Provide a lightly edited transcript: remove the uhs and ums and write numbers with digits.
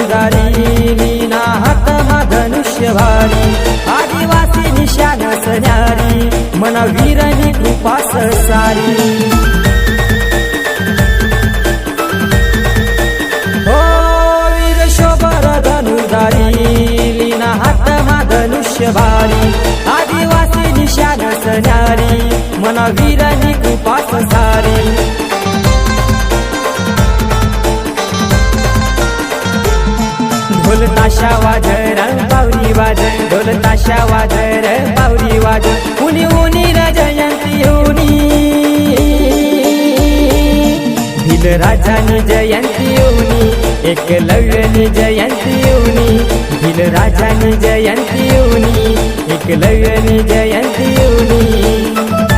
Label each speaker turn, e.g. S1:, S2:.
S1: धनुर्धारी लीना हातमा धनुष्य भारी आदिवासी निशान सन्यारी मन वीरनी कृपा सारी हो वीर शोभर धनुर्धारी लीना हातमा धनुष्य भारी आदिवासी निशान सन्यारी मन वीरनी कृपा सारी ढोल ताशा वाजर बावरी वाजर ढोल ताशा वाजर बावरी वाजर उनी उनी जयंती उनी भिल राजानी जयंती उनी एकलव्यनी जयंती उनी भिल राजानी जयंती उनी एकलव्यनी जयंती उनी।